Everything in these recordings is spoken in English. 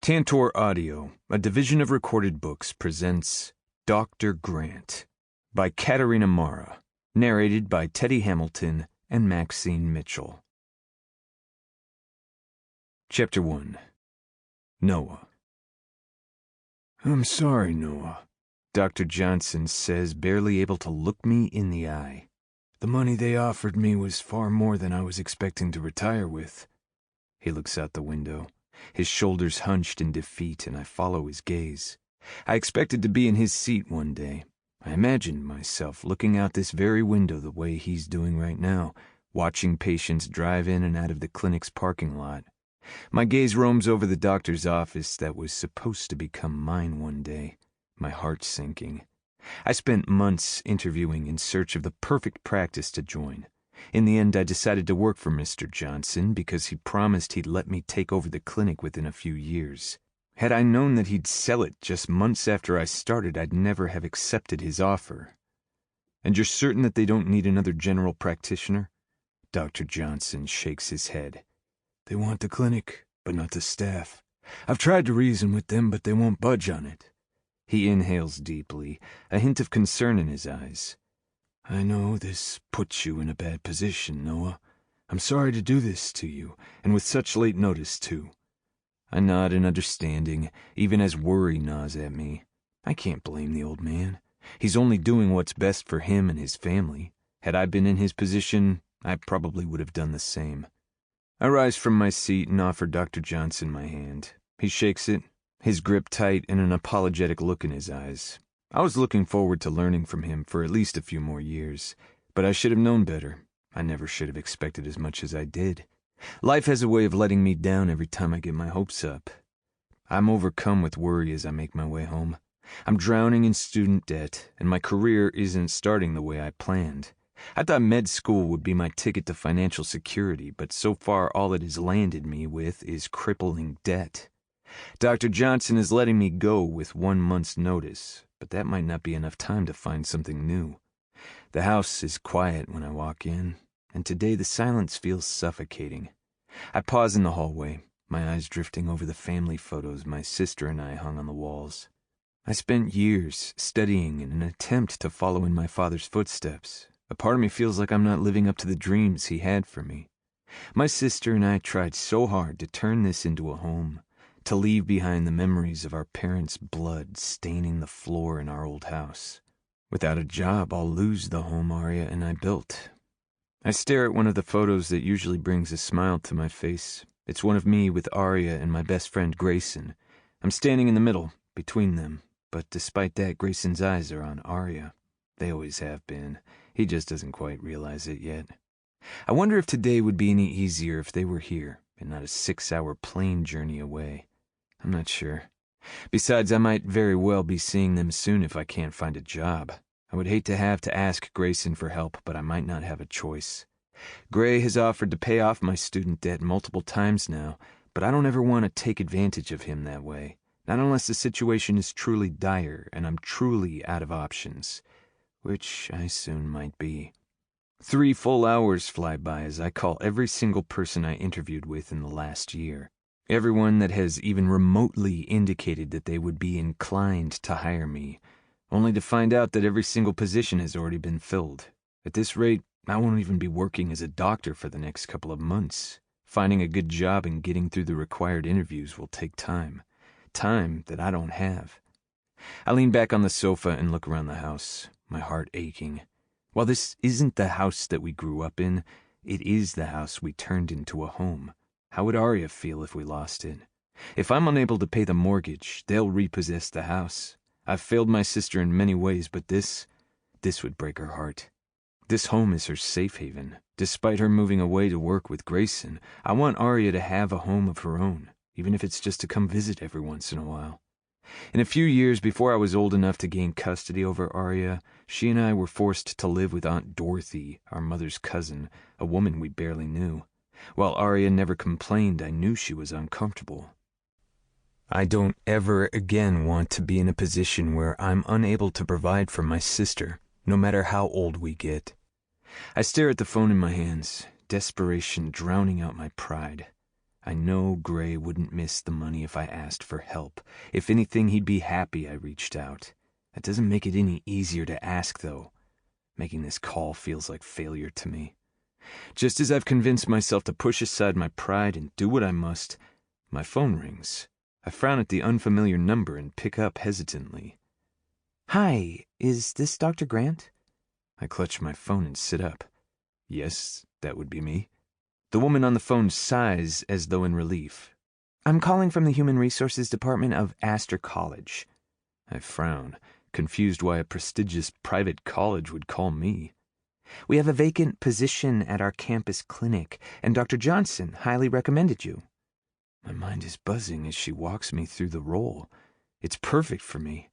Tantor Audio, a division of Recorded Books, presents Dr. Grant by Catharina Maura, narrated by Teddy Hamilton and Maxine Mitchell. Chapter 1. Noah. "I'm sorry, Noah," Dr. Johnson says, barely able to look me in the eye. "The money they offered me was far more than I was expecting to retire with." He looks out the window, his shoulders hunched in defeat, and I follow his gaze. I expected to be in his seat one day. I imagined myself looking out this very window the way he's doing right now, watching patients drive in and out of the clinic's parking lot. My gaze roams over the doctor's office that was supposed to become mine one day, my heart sinking. I spent months interviewing in search of the perfect practice to join. In the end, I decided to work for Mr. Johnson because he promised he'd let me take over the clinic within a few years. Had I known that he'd sell it just months after I started, I'd never have accepted his offer. "And you're certain that they don't need another general practitioner?" Dr. Johnson shakes his head. "They want the clinic, but not the staff. I've tried to reason with them, but they won't budge on it." He inhales deeply, a hint of concern in his eyes. "I know this puts you in a bad position, Noah. I'm sorry to do this to you, and with such late notice, too." I nod in understanding, even as worry gnaws at me. I can't blame the old man. He's only doing what's best for him and his family. Had I been in his position, I probably would have done the same. I rise from my seat and offer Dr. Johnson my hand. He shakes it, his grip tight and an apologetic look in his eyes. I was looking forward to learning from him for at least a few more years, but I should have known better. I never should have expected as much as I did. Life has a way of letting me down every time I get my hopes up. I'm overcome with worry as I make my way home. I'm drowning in student debt, and my career isn't starting the way I planned. I thought med school would be my ticket to financial security, but so far all it has landed me with is crippling debt. Dr. Johnson is letting me go with 1 month's notice, but that might not be enough time to find something new. The house is quiet when I walk in, and today the silence feels suffocating. I pause in the hallway, my eyes drifting over the family photos my sister and I hung on the walls. I spent years studying in an attempt to follow in my father's footsteps. A part of me feels like I'm not living up to the dreams he had for me. My sister and I tried so hard to turn this into a home, to leave behind the memories of our parents' blood staining the floor in our old house. Without a job, I'll lose the home Aria and I built. I stare at one of the photos that usually brings a smile to my face. It's one of me with Aria and my best friend Grayson. I'm standing in the middle, between them, but despite that, Grayson's eyes are on Aria. They always have been. He just doesn't quite realize it yet. I wonder if today would be any easier if they were here and not a 6-hour plane journey away. I'm not sure. Besides, I might very well be seeing them soon if I can't find a job. I would hate to have to ask Grayson for help, but I might not have a choice. Gray has offered to pay off my student debt multiple times now, but I don't ever want to take advantage of him that way. Not unless the situation is truly dire and I'm truly out of options, which I soon might be. 3 full hours fly by as I call every single person I interviewed with in the last year. Everyone that has even remotely indicated that they would be inclined to hire me, only to find out that every single position has already been filled. At this rate, I won't even be working as a doctor for the next couple of months. Finding a good job and getting through the required interviews will take time. Time that I don't have. I lean back on the sofa and look around the house, my heart aching. While this isn't the house that we grew up in, it is the house we turned into a home. How would Aria feel if we lost it? If I'm unable to pay the mortgage, they'll repossess the house. I've failed my sister in many ways, but this would break her heart. This home is her safe haven. Despite her moving away to work with Grayson, I want Aria to have a home of her own, even if it's just to come visit every once in a while. In a few years before I was old enough to gain custody over Aria, she and I were forced to live with Aunt Dorothy, our mother's cousin, a woman we barely knew. While Aria never complained, I knew she was uncomfortable. I don't ever again want to be in a position where I'm unable to provide for my sister, no matter how old we get. I stare at the phone in my hands, desperation drowning out my pride. I know Gray wouldn't miss the money if I asked for help. If anything, he'd be happy I reached out. That doesn't make it any easier to ask, though. Making this call feels like failure to me. Just as I've convinced myself to push aside my pride and do what I must, my phone rings. I frown at the unfamiliar number and pick up hesitantly. "Hi, is this Dr. Grant?" I clutch my phone and sit up. Yes, that would be me. The woman on the phone sighs as though in relief. "I'm calling from the Human Resources Department of Astor College." I frown, confused why a prestigious private college would call me. "We have a vacant position at our campus clinic, and Dr. Johnson highly recommended you." My mind is buzzing as she walks me through the role. It's perfect for me.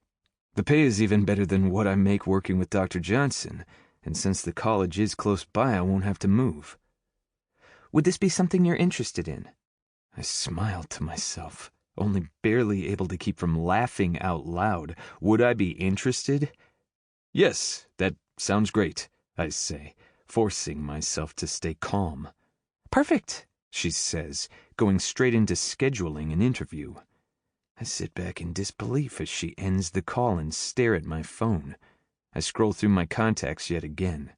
The pay is even better than what I make working with Dr. Johnson, and since the college is close by, I won't have to move. "Would this be something you're interested in?" I smile to myself, only barely able to keep from laughing out loud. Would I be interested? "Yes, that sounds great," I say, forcing myself to stay calm. "Perfect," she says, going straight into scheduling an interview. I sit back in disbelief as she ends the call and stare at my phone. I scroll through my contacts yet again,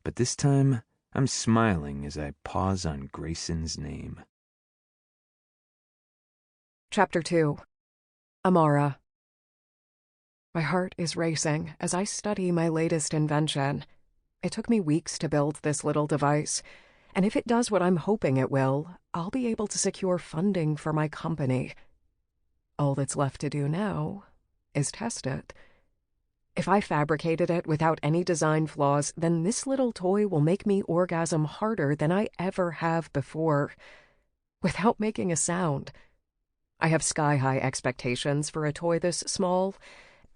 but this time I'm smiling as I pause on Grayson's name. Chapter 2. Amara. My heart is racing as I study my latest invention. It took me weeks to build this little device, and if it does what I'm hoping it will, I'll be able to secure funding for my company. All that's left to do now is test it. If I fabricated it without any design flaws, then this little toy will make me orgasm harder than I ever have before, without making a sound. I have sky-high expectations for a toy this small.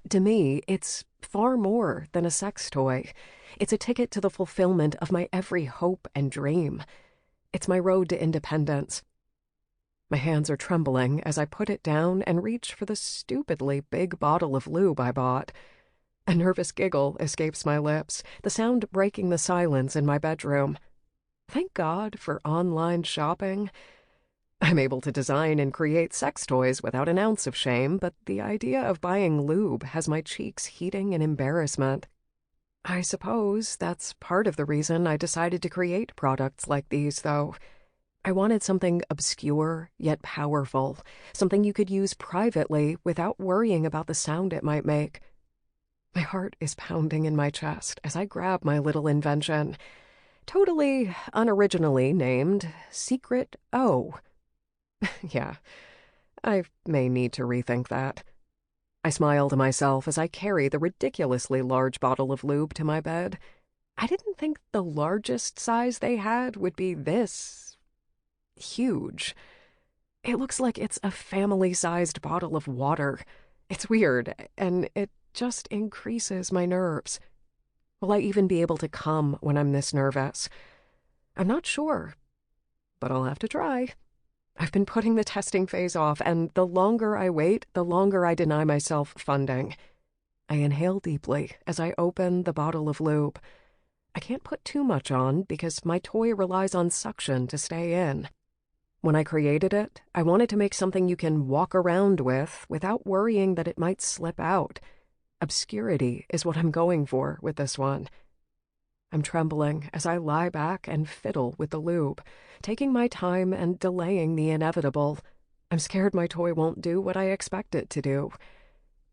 To me, it's far more than a sex toy. It's a ticket to the fulfillment of my every hope and dream. It's my road to independence. My hands are trembling as I put it down and reach for the stupidly big bottle of lube I bought. A nervous giggle escapes my lips, the sound breaking the silence in my bedroom. Thank God for online shopping. I'm able to design and create sex toys without an ounce of shame, but the idea of buying lube has my cheeks heating in embarrassment. I suppose that's part of the reason I decided to create products like these, though. I wanted something obscure yet powerful, something you could use privately without worrying about the sound it might make. My heart is pounding in my chest as I grab my little invention, totally unoriginally named Secret O. Yeah, I may need to rethink that. I smile to myself as I carry the ridiculously large bottle of lube to my bed. I didn't think the largest size they had would be this huge. It looks like it's a family-sized bottle of water. It's weird, and it just increases my nerves. Will I even be able to come when I'm this nervous? I'm not sure, but I'll have to try. I've been putting the testing phase off, and the longer I wait, the longer I deny myself funding. I inhale deeply as I open the bottle of lube. I can't put too much on because my toy relies on suction to stay in. When I created it, I wanted to make something you can walk around with without worrying that it might slip out. Obscurity is what I'm going for with this one. I'm trembling as I lie back and fiddle with the lube, taking my time and delaying the inevitable. I'm scared my toy won't do what I expect it to do.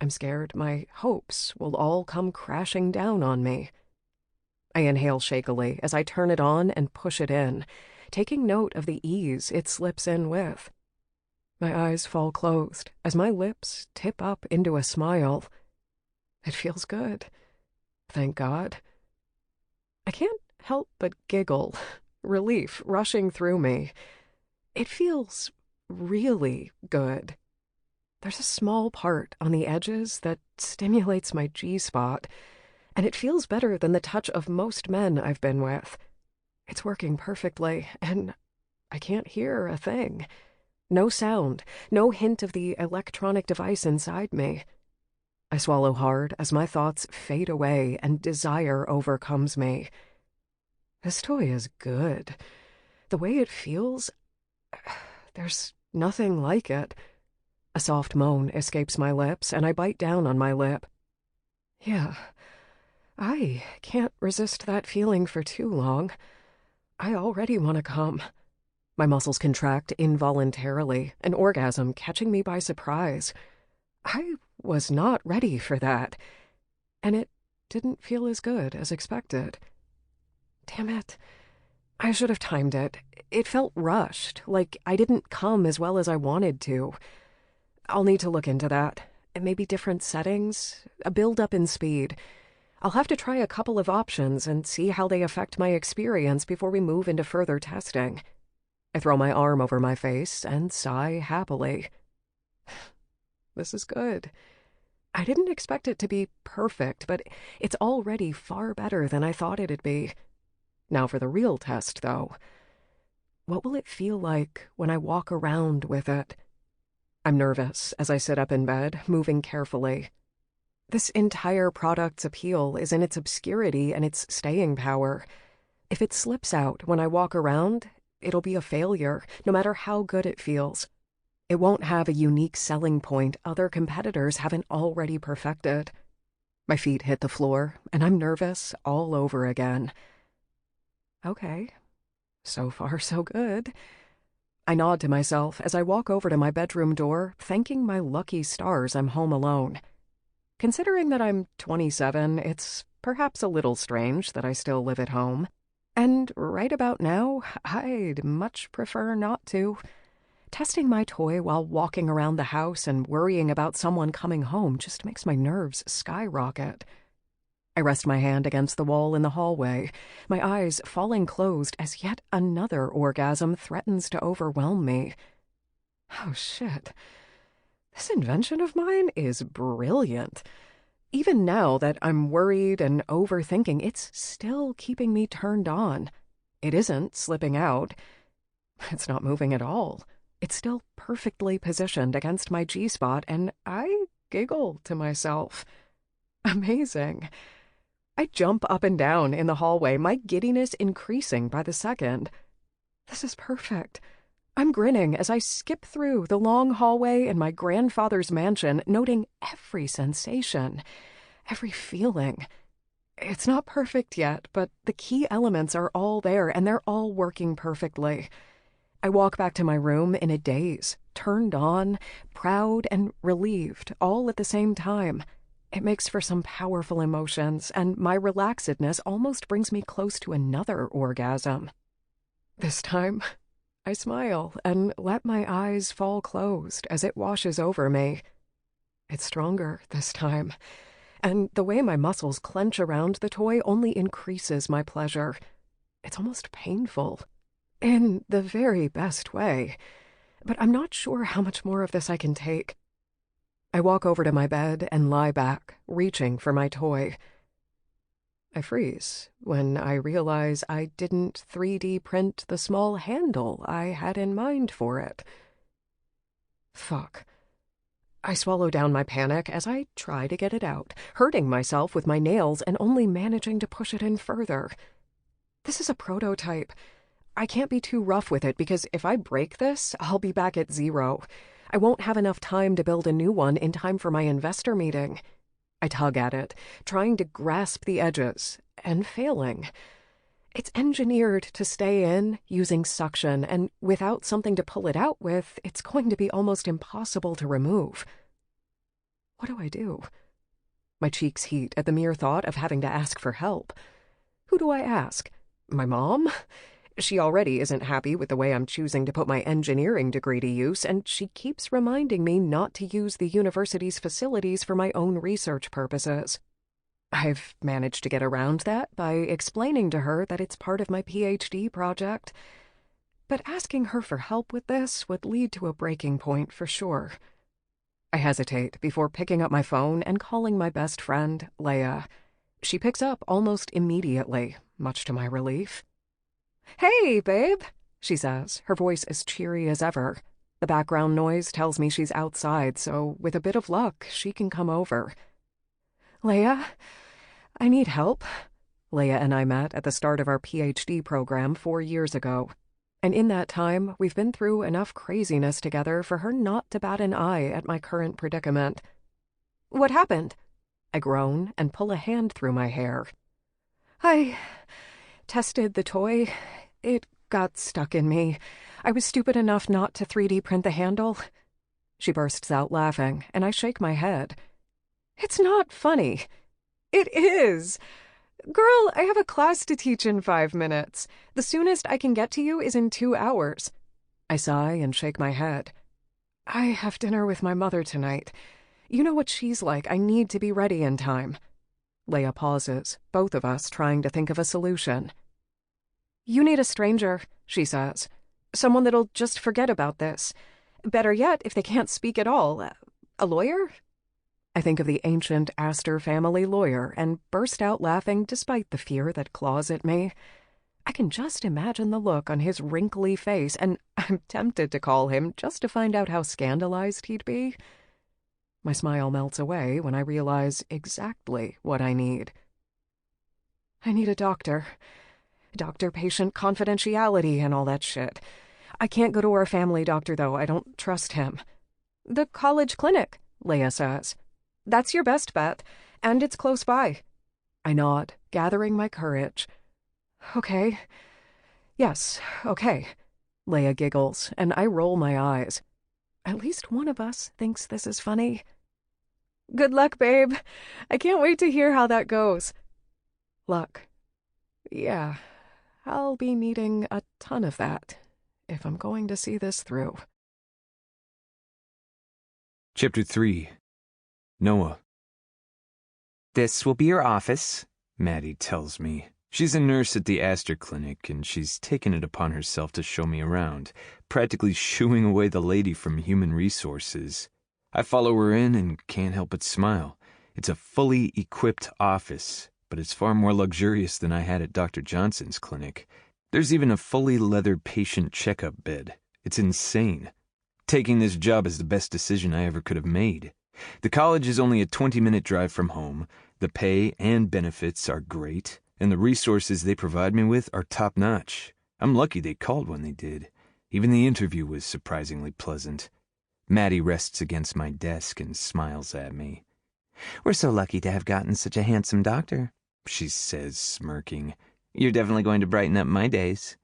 I'm scared my hopes will all come crashing down on me. I inhale shakily as I turn it on and push it in, taking note of the ease it slips in with. My eyes fall closed as my lips tip up into a smile. It feels good. Thank God. I can't help but giggle, relief rushing through me. It feels really good. There's a small part on the edges that stimulates my G-spot, and it feels better than the touch of most men I've been with. It's working perfectly, and I can't hear a thing. No sound, no hint of the electronic device inside me. I swallow hard as my thoughts fade away and desire overcomes me. This toy is good. The way it feels, There's nothing like it. A soft moan escapes my lips, and I bite down on my lip. Yeah, I can't resist that feeling for too long. I already want to come. My muscles contract involuntarily, an orgasm catching me by surprise. I was not ready for that, and it didn't feel as good as expected. Damn it. I should have timed it. It felt rushed, like I didn't come as well as I wanted to. I'll need to look into that. Maybe different settings, a build-up in speed. I'll have to try a couple of options and see how they affect my experience before we move into further testing. I throw my arm over my face and sigh happily. This is good. I didn't expect it to be perfect, but it's already far better than I thought it'd be. Now for the real test, though. What will it feel like when I walk around with it? I'm nervous as I sit up in bed, moving carefully. This entire product's appeal is in its obscurity and its staying power. If it slips out when I walk around, it'll be a failure, no matter how good it feels. It won't have a unique selling point other competitors haven't already perfected. My feet hit the floor, and I'm nervous all over again. Okay, so far so good. I nod to myself as I walk over to my bedroom door, thanking my lucky stars I'm home alone. Considering that I'm 27, it's perhaps a little strange that I still live at home. And right about now, I'd much prefer not to. Testing my toy while walking around the house and worrying about someone coming home just makes my nerves skyrocket. I rest my hand against the wall in the hallway, my eyes falling closed as yet another orgasm threatens to overwhelm me. Oh, shit. This invention of mine is brilliant. Even now that I'm worried and overthinking, it's still keeping me turned on. It isn't slipping out. It's not moving at all. It's still perfectly positioned against my G-spot, and I giggle to myself. Amazing. I jump up and down in the hallway, my giddiness increasing by the second. This is perfect. I'm grinning as I skip through the long hallway in my grandfather's mansion, noting every sensation, every feeling. It's not perfect yet, but the key elements are all there, and they're all working perfectly. I walk back to my room in a daze, turned on, proud and relieved, all at the same time. It makes for some powerful emotions, and my relaxedness almost brings me close to another orgasm. This time, I smile and let my eyes fall closed as it washes over me. It's stronger this time, and the way my muscles clench around the toy only increases my pleasure. It's almost painful, in the very best way, but I'm not sure how much more of this I can take. I walk over to my bed and lie back, reaching for my toy. I freeze when I realize I didn't 3D print the small handle I had in mind for it. Fuck. I swallow down my panic as I try to get it out, hurting myself with my nails and only managing to push it in further. This is a prototype. I can't be too rough with it because if I break this, I'll be back at zero. I won't have enough time to build a new one in time for my investor meeting. I tug at it, trying to grasp the edges, and failing. It's engineered to stay in, using suction, and without something to pull it out with, it's going to be almost impossible to remove. What do I do? My cheeks heat at the mere thought of having to ask for help. Who do I ask? My mom? She already isn't happy with the way I'm choosing to put my engineering degree to use, and she keeps reminding me not to use the university's facilities for my own research purposes. I've managed to get around that by explaining to her that it's part of my PhD project. But asking her for help with this would lead to a breaking point for sure. I hesitate before picking up my phone and calling my best friend, Leia. She picks up almost immediately, much to my relief. "Hey, babe," she says, her voice as cheery as ever. The background noise tells me she's outside, so with a bit of luck, she can come over. "Leia, I need help." Leia and I met at the start of our PhD program 4 years ago. And in that time, we've been through enough craziness together for her not to bat an eye at my current predicament. What happened? I groan and pull a hand through my hair. I tested the toy. It got stuck in me. I was stupid enough not to 3D print the handle. She bursts out laughing, and I shake my head. It's not funny. It is. Girl, I have a class to teach in 5 minutes. The soonest I can get to you is in 2 hours. I sigh and shake my head. I have dinner with my mother tonight. You know what she's like. I need to be ready in time. Leia pauses, both of us trying to think of a solution. You need a stranger, she says. Someone that'll just forget about this. Better yet, if they can't speak at all, a lawyer? I think of the ancient Astor family lawyer and burst out laughing despite the fear that claws at me. I can just imagine the look on his wrinkly face, and I'm tempted to call him just to find out how scandalized he'd be. My smile melts away when I realize exactly what I need. I need a doctor. Doctor-patient confidentiality and all that shit. I can't go to our family doctor, though. I don't trust him. The college clinic, Leia says. That's your best bet, and it's close by. I nod, gathering my courage. Okay. Yes, okay. Leia giggles, and I roll my eyes. At least one of us thinks this is funny. Good luck, babe. I can't wait to hear how that goes. Luck. Yeah, I'll be needing a ton of that if I'm going to see this through. Chapter 3. Noah. This will be your office, Maddie tells me. She's a nurse at the Astor Clinic, and she's taken it upon herself to show me around, practically shooing away the lady from Human Resources. I follow her in and can't help but smile. It's a fully equipped office, but it's far more luxurious than I had at Dr. Johnson's clinic. There's even a fully leather patient checkup bed. It's insane. Taking this job is the best decision I ever could have made. The college is only a 20-minute drive from home. The pay and benefits are great, and the resources they provide me with are top-notch. I'm lucky they called when they did. Even the interview was surprisingly pleasant. Maddie rests against my desk and smiles at me. We're so lucky to have gotten such a handsome doctor, she says, smirking. You're definitely going to brighten up my days.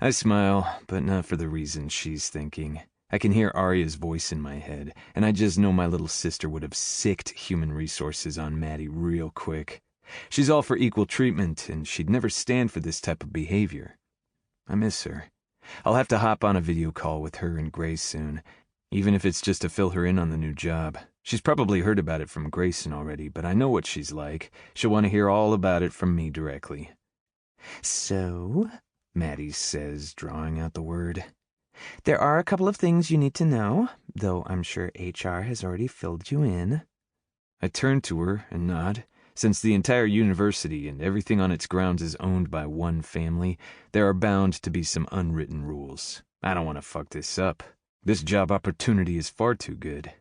I smile, but not for the reasons she's thinking. I can hear Arya's voice in my head, and I just know my little sister would have sicked Human Resources on Maddie real quick. She's all for equal treatment, and she'd never stand for this type of behavior. I miss her. I'll have to hop on a video call with her and Grace soon, even if it's just to fill her in on the new job. She's probably heard about it from Grayson already, but I know what she's like. She'll want to hear all about it from me directly. So, Maddie says, drawing out the word. There are a couple of things you need to know, though I'm sure HR has already filled you in. I turn to her and nod. Since the entire university and everything on its grounds is owned by one family, there are bound to be some unwritten rules. I don't want to fuck this up. This job opportunity is far too good.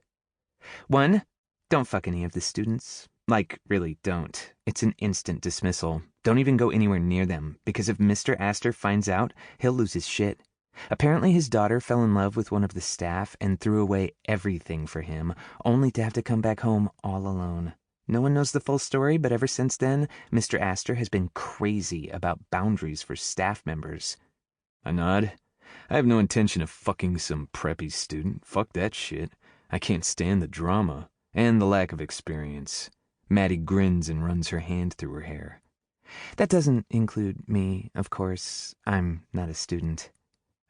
1, don't fuck any of the students. Like, really, don't. It's an instant dismissal. Don't even go anywhere near them, because if Mr. Astor finds out, he'll lose his shit. Apparently his daughter fell in love with one of the staff and threw away everything for him, only to have to come back home all alone. No one knows the full story, but ever since then, Mr. Astor has been crazy about boundaries for staff members. I nod. I have no intention of fucking some preppy student. Fuck that shit. I can't stand the drama and the lack of experience. Maddie grins and runs her hand through her hair. That doesn't include me, of course. I'm not a student.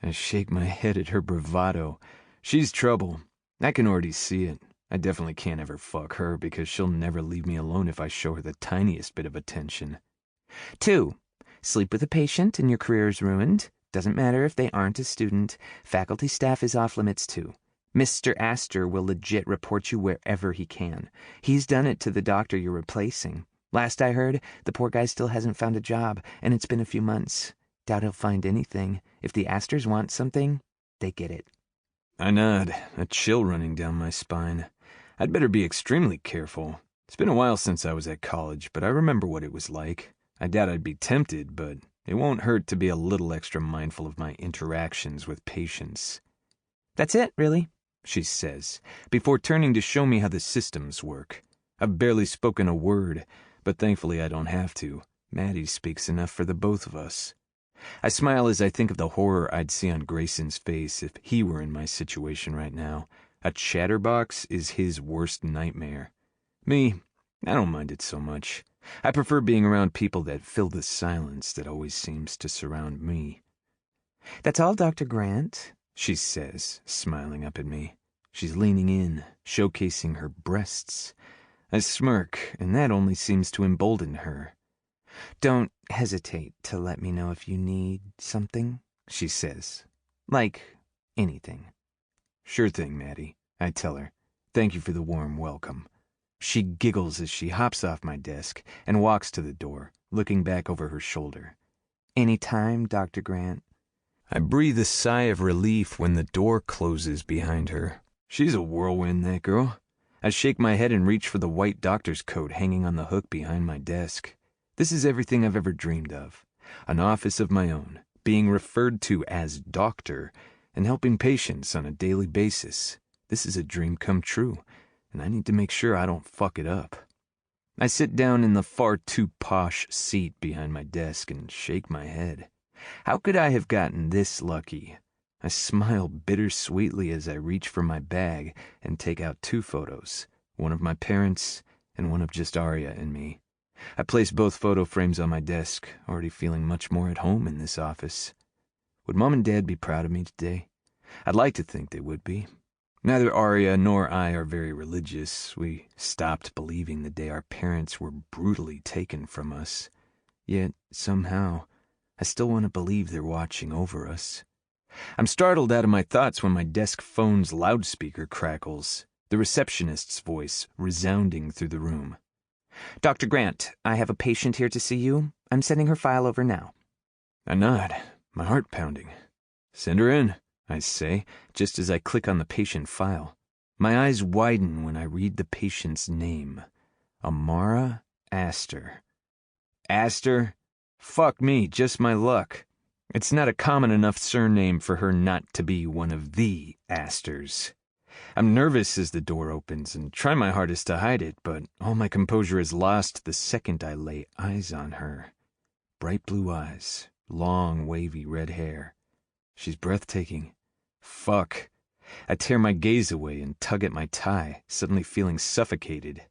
I shake my head at her bravado. She's trouble. I can already see it. I definitely can't ever fuck her because she'll never leave me alone if I show her the tiniest bit of attention. 2, sleep with a patient and your career is ruined. Doesn't matter if they aren't a student. Faculty staff is off limits too. Mr. Astor will legit report you wherever he can. He's done it to the doctor you're replacing. Last I heard, the poor guy still hasn't found a job, and it's been a few months. Doubt he'll find anything. If the Astors want something, they get it. I nod, a chill running down my spine. I'd better be extremely careful. It's been a while since I was at college, but I remember what it was like. I doubt I'd be tempted, but It won't hurt to be a little extra mindful of my interactions with patients. "That's it, really?" she says, before turning to show me how the systems work. I've barely spoken a word, but thankfully I don't have to. Maddie speaks enough for the both of us. I smile as I think of the horror I'd see on Grayson's face if he were in my situation right now. A chatterbox is his worst nightmare. Me, I don't mind it so much. I prefer being around people that fill the silence that always seems to surround me. "That's all, Dr. Grant," she says, smiling up at me. She's leaning in, showcasing her breasts. I smirk, and that only seems to embolden her. "Don't hesitate to let me know if you need something," she says. "Like anything." "Sure thing, Maddie," I tell her. "Thank you for the warm welcome." She giggles as she hops off my desk and walks to the door, looking back over her shoulder. "Anytime, Dr. Grant." I breathe a sigh of relief when the door closes behind her. She's a whirlwind, that girl. I shake my head and reach for the white doctor's coat hanging on the hook behind my desk. This is everything I've ever dreamed of. An office of my own, being referred to as doctor, and helping patients on a daily basis. This is a dream come true, and I need to make sure I don't fuck it up. I sit down in the far too posh seat behind my desk and shake my head. How could I have gotten this lucky? I smile bittersweetly as I reach for my bag and take out 2 photos, one of my parents and one of just Arya and me. I place both photo frames on my desk, already feeling much more at home in this office. Would Mom and Dad be proud of me today? I'd like to think they would be. Neither Arya nor I are very religious. We stopped believing the day our parents were brutally taken from us. Yet, somehow, I still want to believe they're watching over us. I'm startled out of my thoughts when my desk phone's loudspeaker crackles, the receptionist's voice resounding through the room. "Dr. Grant, I have a patient here to see you. I'm sending her file over now." I nod, my heart pounding. "Send her in," I say, just as I click on the patient file. My eyes widen when I read the patient's name. Amara Astor. Astor? Fuck me, just my luck. It's not a common enough surname for her not to be one of the Astors. I'm nervous as the door opens and try my hardest to hide it, but all my composure is lost the second I lay eyes on her. Bright blue eyes, long wavy red hair. She's breathtaking. Fuck. I tear my gaze away and tug at my tie, suddenly feeling suffocated.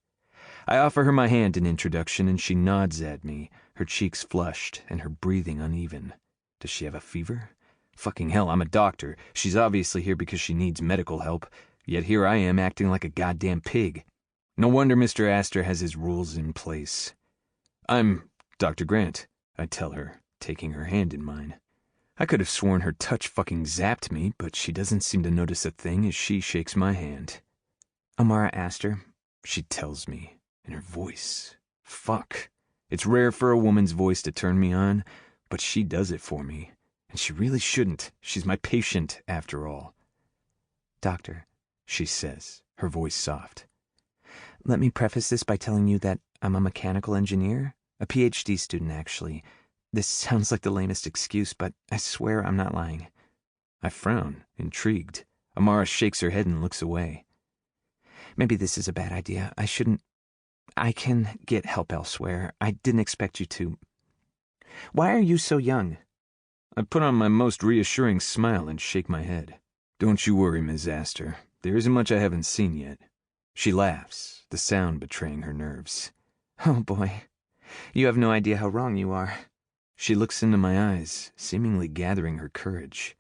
I offer her my hand in introduction and she nods at me, her cheeks flushed and her breathing uneven. Does she have a fever? Fucking hell, I'm a doctor. She's obviously here because she needs medical help, yet here I am acting like a goddamn pig. No wonder Mr. Astor has his rules in place. "I'm Dr. Grant," I tell her, taking her hand in mine. I could have sworn her touch fucking zapped me, but she doesn't seem to notice a thing as she shakes my hand. "Amara Astor," she tells me, and her voice. Fuck. It's rare for a woman's voice to turn me on, but she does it for me. And she really shouldn't. She's my patient, after all. "Doctor," she says, her voice soft. "Let me preface this by telling you that I'm a mechanical engineer, a PhD student, actually. This sounds like the lamest excuse, but I swear I'm not lying." I frown, intrigued. Amara shakes her head and looks away. "Maybe this is a bad idea. I can get help elsewhere. I didn't expect you to. Why are you so young?" I put on my most reassuring smile and shake my head. "Don't you worry, Ms. Astor. There isn't much I haven't seen yet." She laughs, the sound betraying her nerves. "Oh boy, you have no idea how wrong you are." She looks into my eyes, seemingly gathering her courage.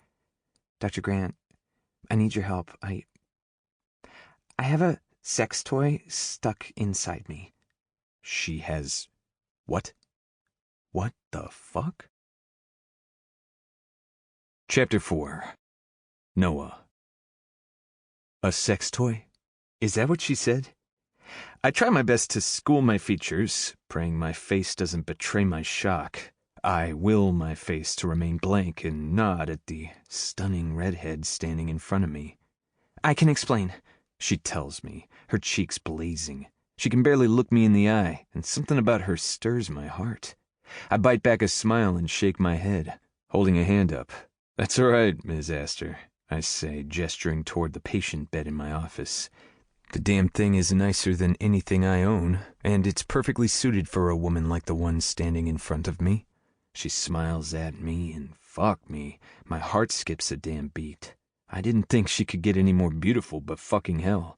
"Dr. Grant, I need your help. I have a sex toy stuck inside me." She has... what? What the fuck? Chapter 4. Noah. A sex toy? Is that what she said? I try my best to school my features, praying my face doesn't betray my shock. I will my face to remain blank and nod at the stunning redhead standing in front of me. "I can explain," she tells me, her cheeks blazing. She can barely look me in the eye, and something about her stirs my heart. I bite back a smile and shake my head, holding a hand up. "That's all right, Ms. Astor," I say, gesturing toward the patient bed in my office. "The damn thing is nicer than anything I own, and it's perfectly suited for a woman like the one standing in front of me." She smiles at me, and fuck me, my heart skips a damn beat. I didn't think she could get any more beautiful, but fucking hell.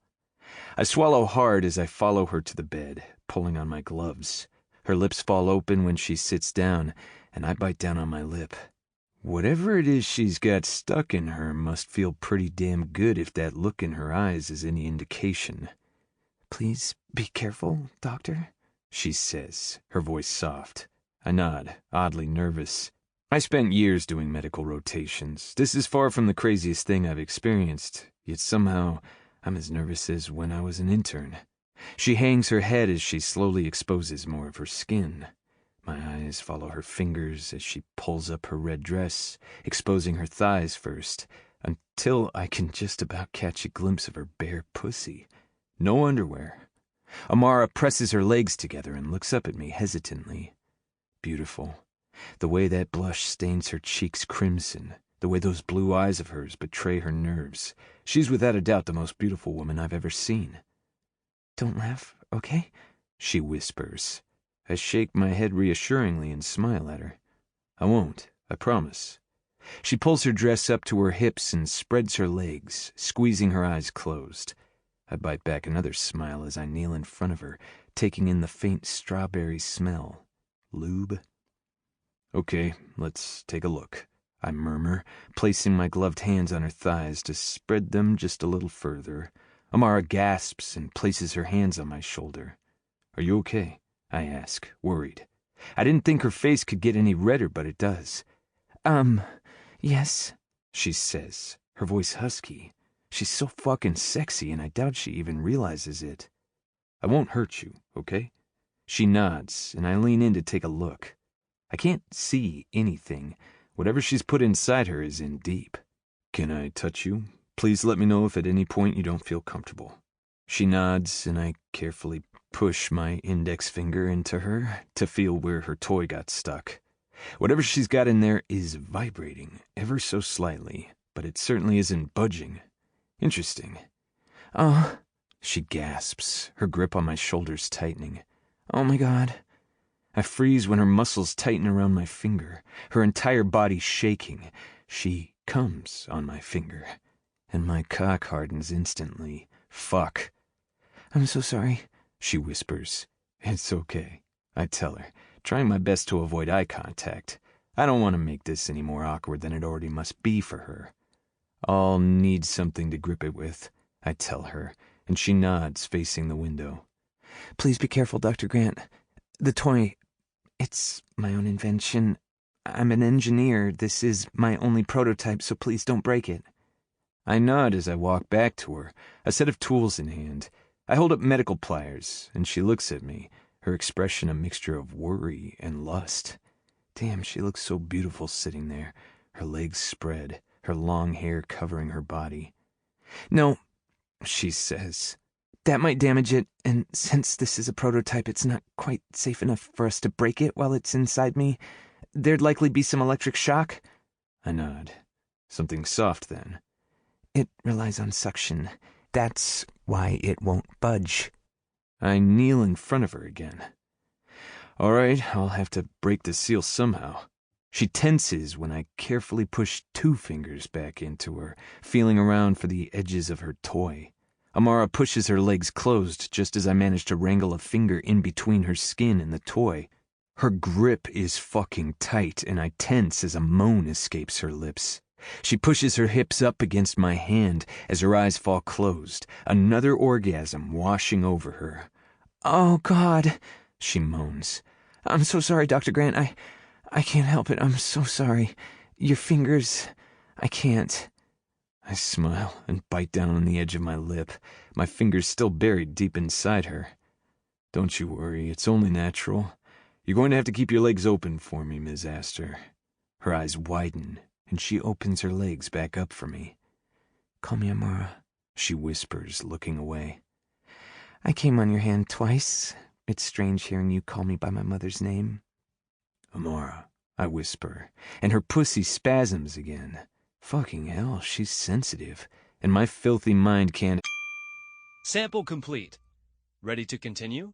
I swallow hard as I follow her to the bed, pulling on my gloves. Her lips fall open when she sits down, and I bite down on my lip. Whatever it is she's got stuck in her must feel pretty damn good if that look in her eyes is any indication. "Please be careful, Doctor," she says, her voice soft. I nod, oddly nervous. I spent years doing medical rotations. This is far from the craziest thing I've experienced, yet somehow I'm as nervous as when I was an intern. She hangs her head as she slowly exposes more of her skin. My eyes follow her fingers as she pulls up her red dress, exposing her thighs first, until I can just about catch a glimpse of her bare pussy. No underwear. Amara presses her legs together and looks up at me hesitantly. Beautiful. The way that blush stains her cheeks crimson, the way those blue eyes of hers betray her nerves. She's without a doubt the most beautiful woman I've ever seen. "Don't laugh, okay?" she whispers. I shake my head reassuringly and smile at her. "I won't, I promise." She pulls her dress up to her hips and spreads her legs, squeezing her eyes closed. I bite back another smile as I kneel in front of her, taking in the faint strawberry smell. Lube? "Okay, let's take a look," I murmur, placing my gloved hands on her thighs to spread them just a little further. Amara gasps and places her hands on my shoulder. "Are you okay?" I ask, worried. I didn't think her face could get any redder, but it does. Yes," she says, her voice husky. She's so fucking sexy, and I doubt she even realizes it. "I won't hurt you, okay?" She nods, and I lean in to take a look. I can't see anything. Whatever she's put inside her is in deep. "Can I touch you? Please let me know if at any point you don't feel comfortable." She nods, and I carefully push my index finger into her to feel where her toy got stuck. Whatever she's got in there is vibrating, ever so slightly, but it certainly isn't budging. Interesting. "Oh," she gasps, her grip on my shoulders tightening. "Oh my God." I freeze when her muscles tighten around my finger, her entire body shaking. She comes on my finger, and my cock hardens instantly. Fuck. "I'm so sorry," she whispers. "It's okay," I tell her, trying my best to avoid eye contact. I don't want to make this any more awkward than it already must be for her. "I'll need something to grip it with," I tell her, and she nods, facing the window. "Please be careful, Dr. Grant. The toy, it's my own invention. I'm an engineer. This is my only prototype, so please don't break it." I nod as I walk back to her, a set of tools in hand. I hold up medical pliers, and she looks at me, her expression a mixture of worry and lust. Damn, she looks so beautiful sitting there, her legs spread, her long hair covering her body. "No," she says. "That might damage it, and since this is a prototype, it's not quite safe enough for us to break it while it's inside me. There'd likely be some electric shock." I nod. "Something soft, then?" "It relies on suction. That's why it won't budge." I kneel in front of her again. "All right, I'll have to break the seal somehow." She tenses when I carefully push 2 fingers back into her, feeling around for the edges of her toy. Amara pushes her legs closed just as I manage to wrangle a finger in between her skin and the toy. Her grip is fucking tight, and I tense as a moan escapes her lips. She pushes her hips up against my hand as her eyes fall closed, another orgasm washing over her. "Oh, God," she moans. "I'm so sorry, Dr. Grant. I can't help it. I'm so sorry. Your fingers, I can't." I smile and bite down on the edge of my lip, my fingers still buried deep inside her. "Don't you worry, it's only natural. You're going to have to keep your legs open for me, Ms. Astor." Her eyes widen, and she opens her legs back up for me. "Call me Amara," she whispers, looking away. "I came on your hand twice. It's strange hearing you call me by my mother's name." Amara, I whisper, and her pussy spasms again. Fucking hell, she's sensitive, and my filthy mind can't... Sample complete. Ready to continue?